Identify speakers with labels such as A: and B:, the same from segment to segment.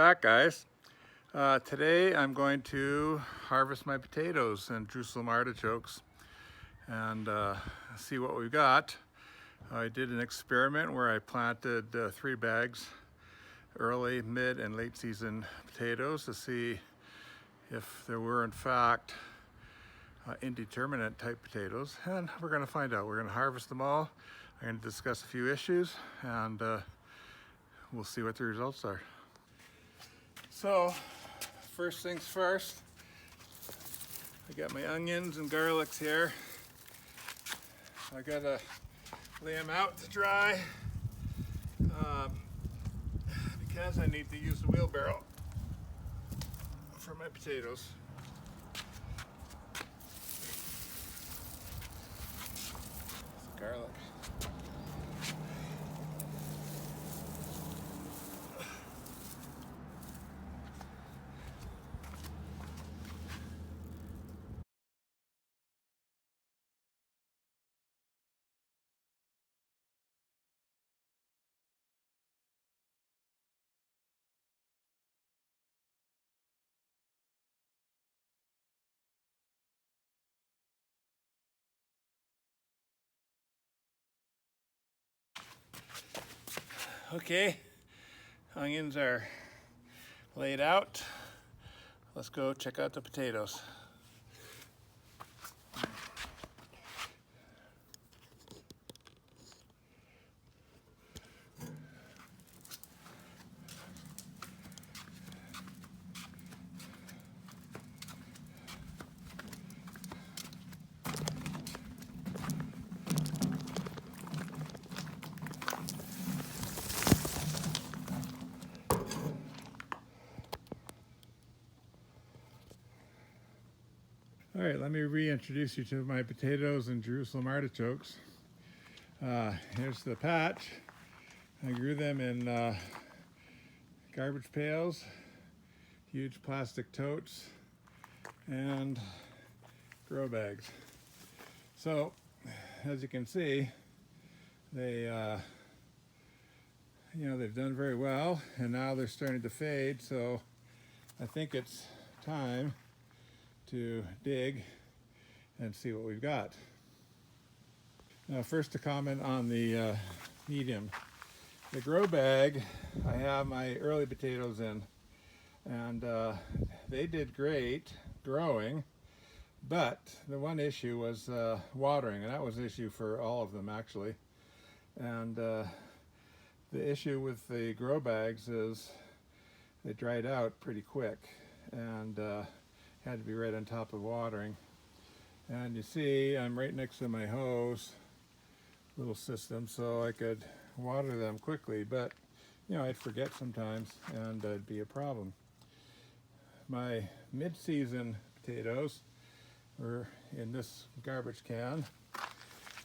A: back, guys. Today I'm going to harvest my potatoes and Jerusalem artichokes and see what we've got. I did an experiment where I planted 3 bags early, mid, and late season potatoes to see if there were in fact indeterminate type potatoes, and we're going to find out. We're going to harvest them all. I'm going to discuss a few issues and we'll see what the results are. So, first things first, I got my onions and garlics here. I gotta lay them out to dry because I need to use the wheelbarrow for my potatoes. Some garlic. Okay, onions are laid out. Let's go check out the potatoes. All right, let me reintroduce you to my potatoes and Jerusalem artichokes. Here's the patch. I grew them in garbage pails, huge plastic totes, and grow bags. So, as you can see, they've done very well, and now they're starting to fade. So, I think it's time to dig and see what we've got. Now, first to comment on the medium. The grow bag, I have my early potatoes in, and they did great growing, but the one issue was watering, and that was an issue for all of them actually. And the issue with the grow bags is they dried out pretty quick, and had to be right on top of watering. And you see I'm right next to my hose little system, so I could water them quickly, but I'd forget sometimes and it'd be a problem. My mid-season potatoes were in this garbage can,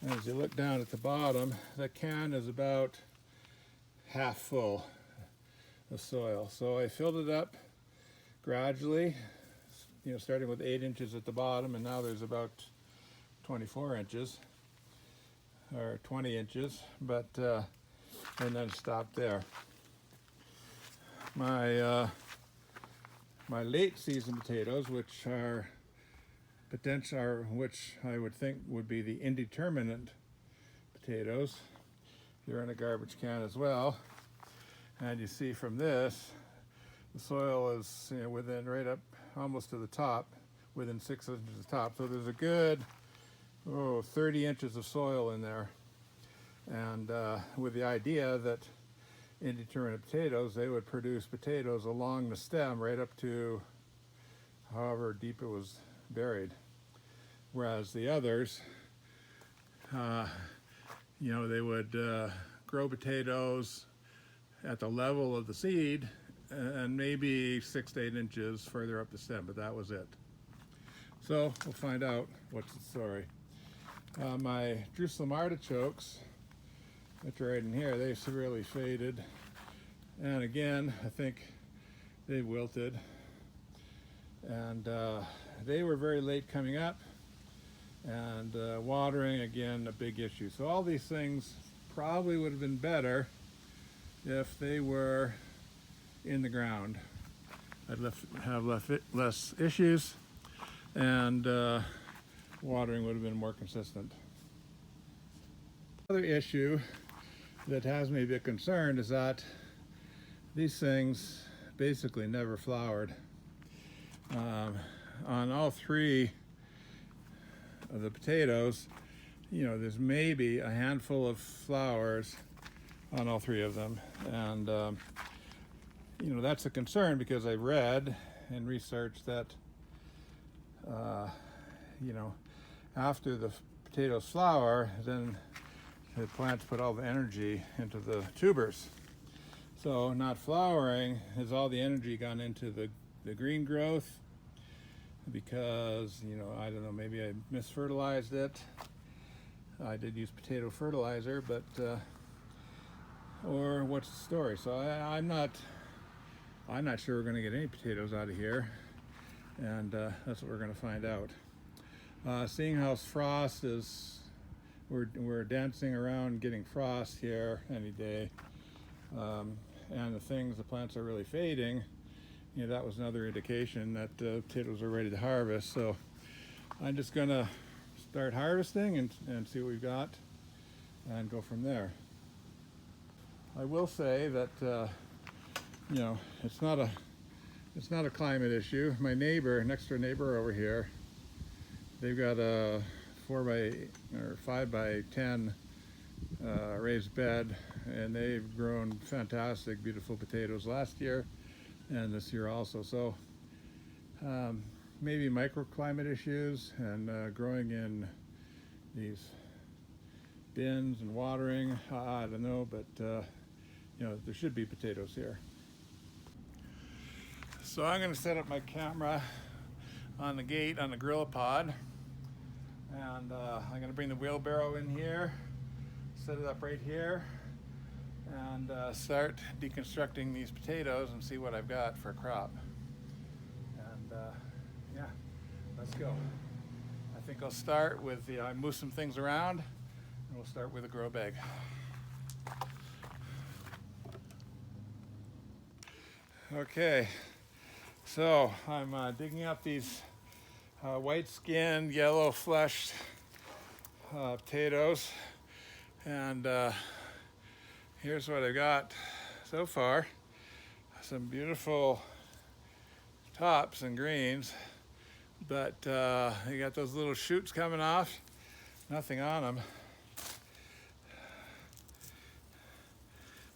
A: and as you look down at the bottom, the can is about half full of soil. So I filled it up gradually, starting with 8 inches at the bottom, and now there's about 24 inches or 20 inches, but and then stop there. My late season potatoes, which are which I would think would be the indeterminate potatoes, they're in a garbage can as well. And you see from this, the soil is within right up almost to the top, within 6 inches of the top. So there's a good 30 inches of soil in there. And with the idea that indeterminate potatoes, they would produce potatoes along the stem right up to however deep it was buried. Whereas the others, they would grow potatoes at the level of the seed and maybe 6 to 8 inches further up the stem, but that was it. So we'll find out what's the story. My Jerusalem artichokes, which are right in here, they've severely faded, and again I think they wilted, and they were very late coming up, and watering, again, a big issue. So all these things probably would have been better if they were in the ground, I'd have less issues, and watering would have been more consistent. Another issue that has me a bit concerned is that these things basically never flowered. On all three of the potatoes, there's maybe a handful of flowers on all three of them, and that's a concern because I read and researched that after the potatoes flower, then the plants put all the energy into the tubers. So not flowering has all the energy gone into the green growth because, I don't know, maybe I misfertilized it. I did use potato fertilizer, but or what's the story? So I'm not sure we're going to get any potatoes out of here, and that's what we're going to find out. Seeing how frost is, we're dancing around getting frost here any day, and the plants are really fading. That was another indication that potatoes are ready to harvest. So I'm just going to start harvesting and see what we've got and go from there. I will say that it's not a climate issue. My next door neighbor over here, they've got a 5 by 10 raised bed, and they've grown fantastic, beautiful potatoes last year and this year also. So maybe microclimate issues and growing in these bins and watering, I don't know, but there should be potatoes here. So I'm going to set up my camera on the gate on the gorilla pod, and I'm going to bring the wheelbarrow in here, set it up right here, and start deconstructing these potatoes and see what I've got for a crop. And yeah, let's go. I think I'll start with I move some things around, and we'll start with a grow bag. Okay, so I'm digging up these white-skinned, yellow-fleshed potatoes, and here's what I've got so far. Some beautiful tops and greens, but you got those little shoots coming off, nothing on them.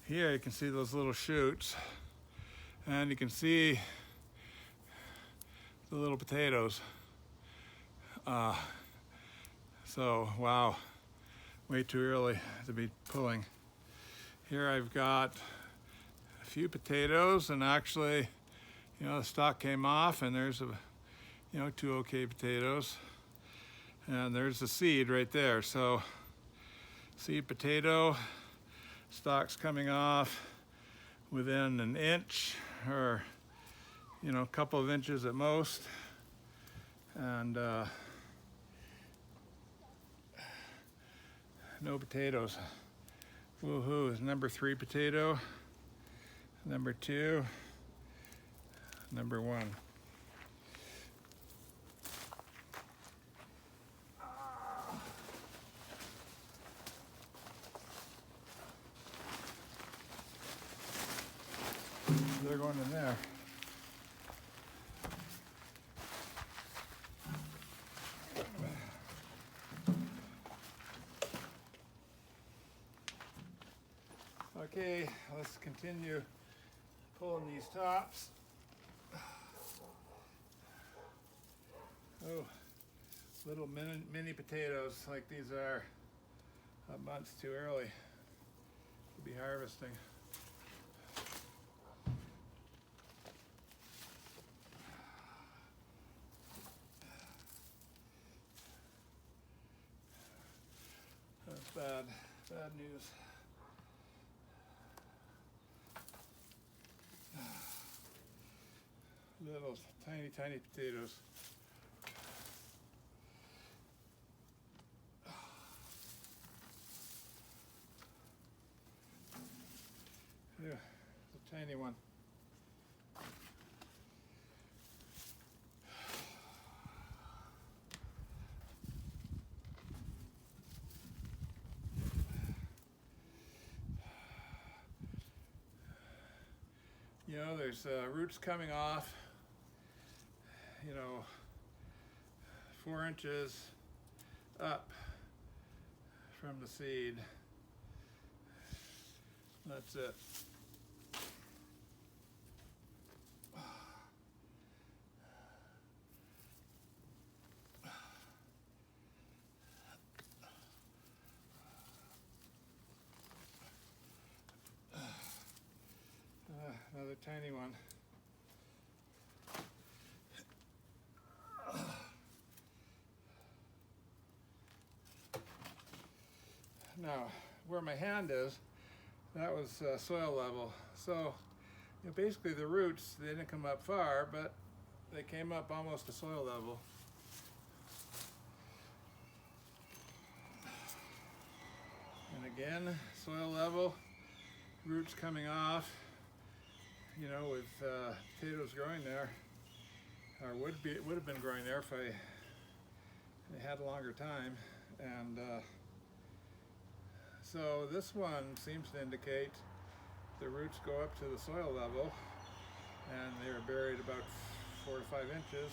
A: Here you can see those little shoots, and you can see the little potatoes. So wow, way too early to be pulling. Here I've got a few potatoes, and actually, the stalk came off, and there's 2 okay potatoes, and there's the seed right there. So seed potato, stalks coming off within an inch or a couple of inches at most, and no potatoes. Woohoo! Number 3 potato, number 2, number 1. They're going in there. Okay, let's continue pulling these tops. Oh, little mini potatoes like these are months too early to be harvesting. That's bad news. Little tiny potatoes. Yeah, it's a tiny one. You know, there's roots coming off, you know, 4 inches up from the seed. That's it. Another tiny one. Now, where my hand is, that was soil level. So, you know, basically the roots, they didn't come up far, but they came up almost to soil level. And again, soil level, roots coming off. You know, with potatoes growing there, or would have been growing there if I had a longer time. And so this one seems to indicate the roots go up to the soil level, and they're buried about 4 to 5 inches.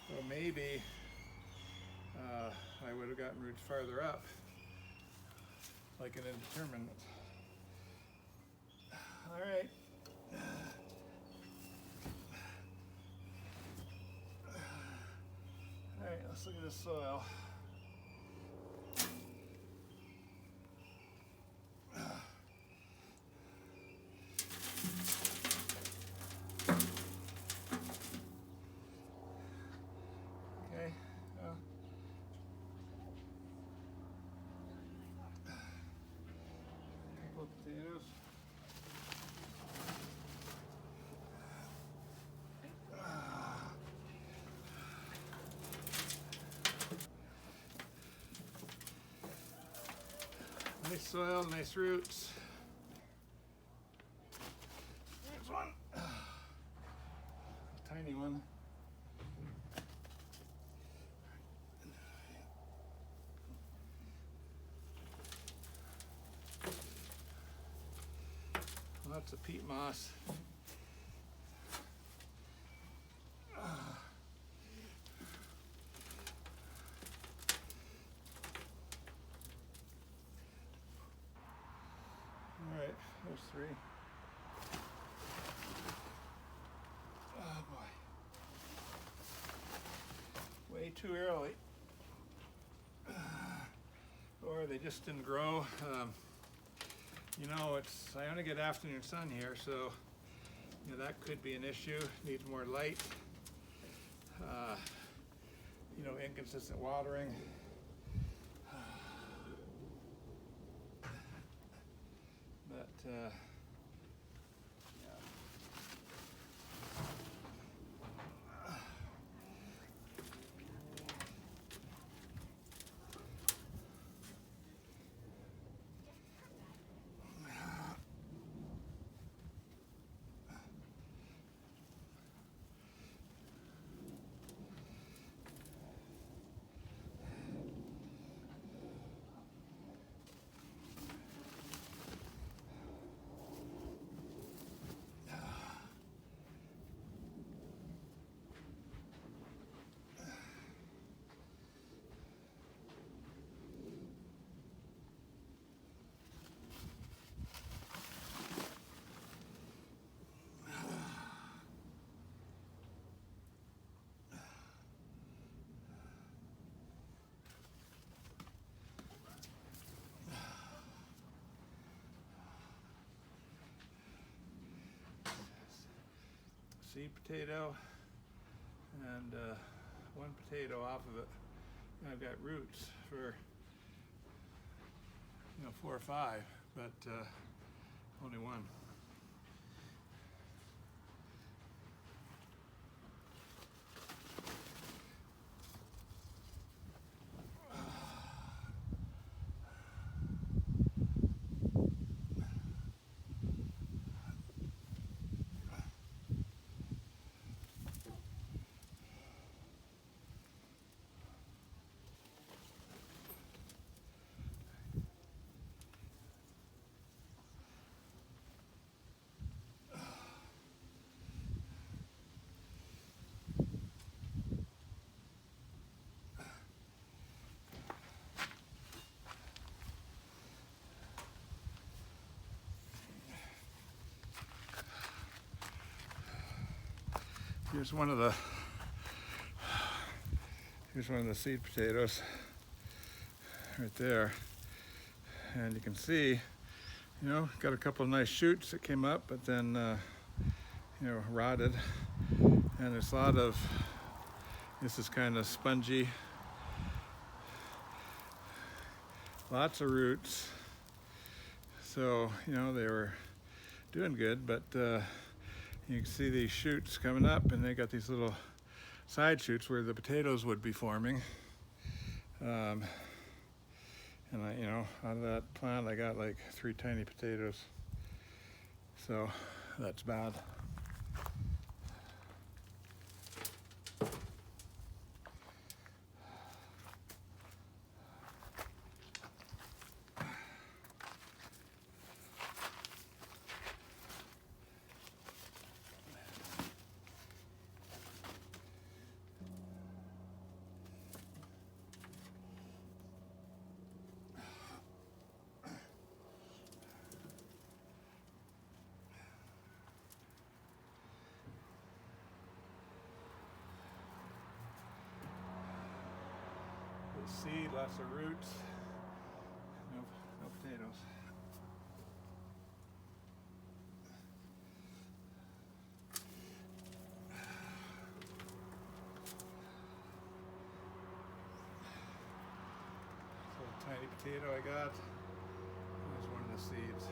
A: So maybe I would have gotten roots farther up, like an indeterminate. All right. All right, let's look at the soil. Okay, couple of potatoes. Nice soil, nice roots. There's one. A tiny one. Lots of peat moss. All right, there's 3. Oh boy. Way too early. Or they just didn't grow. You know, I only get afternoon sun here, so you know that could be an issue. Needs more light. You know, inconsistent watering. But yeah. Seed potato and 1 potato off of it. And I've got roots for 4 or 5, but only 1. Here's one of the seed potatoes right there, and you can see, got a couple of nice shoots that came up, but then rotted, and there's a lot of, this is kind of spongy, lots of roots, so they were doing good, but you can see these shoots coming up, and they got these little side shoots where the potatoes would be forming. And out of that plant I got like 3 tiny potatoes, so that's bad. Seed, lots of roots, no potatoes. So tiny potato I got, there's one of the seeds.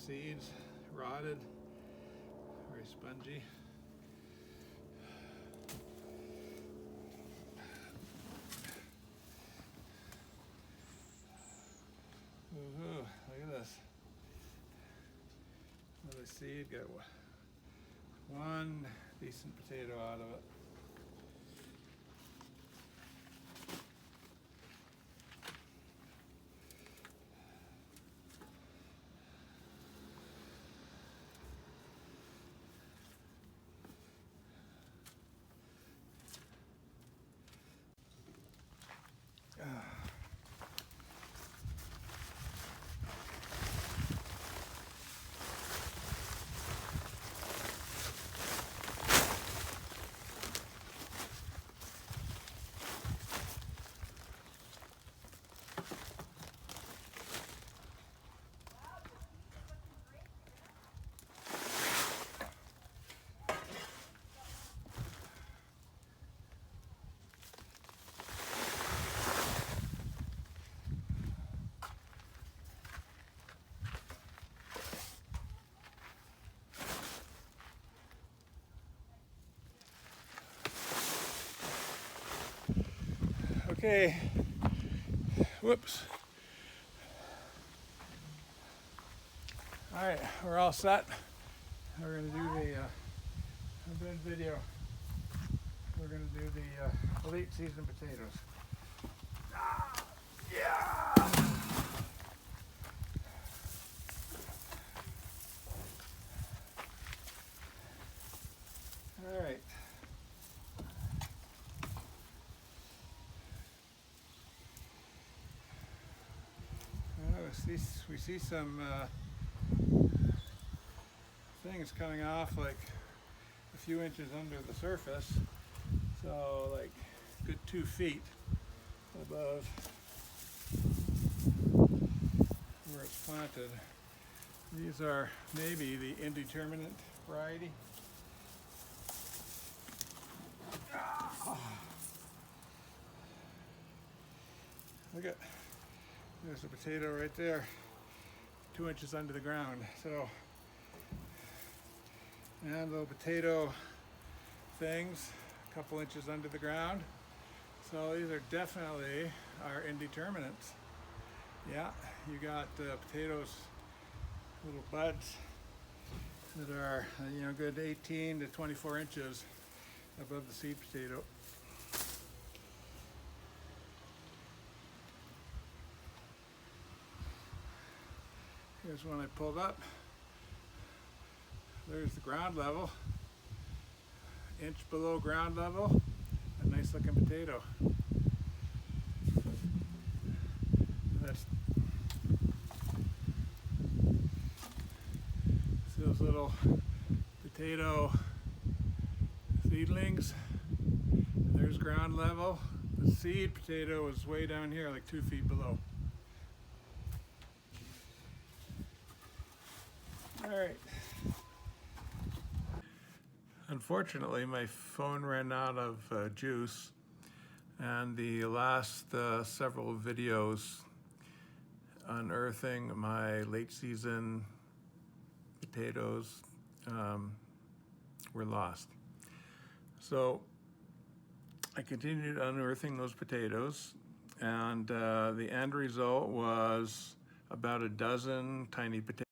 A: Seeds, rotted, very spongy. Woohoo, look at this. Another seed, got one decent potato out of it. Okay, whoops. All right, we're all set. We're gonna do the, I'm doing video. We're gonna do the elite seasoned potatoes. Yeah! All right. We see some things coming off like a few inches under the surface, so like good 2 feet above where it's planted. These are maybe the indeterminate variety. Look at, there's a potato right there, 2 inches under the ground. So, and little potato things, a couple inches under the ground. So these are definitely our indeterminates. Yeah, you got potatoes, little buds that are, good 18 to 24 inches above the seed potato. Here's one I pulled up. There's the ground level, inch below ground level, a nice looking potato. That's those little potato seedlings. There's ground level. The seed potato is way down here, like 2 feet below. All right. Unfortunately, my phone ran out of juice, and the last several videos unearthing my late season potatoes were lost. So I continued unearthing those potatoes, and the end result was about a dozen tiny potatoes.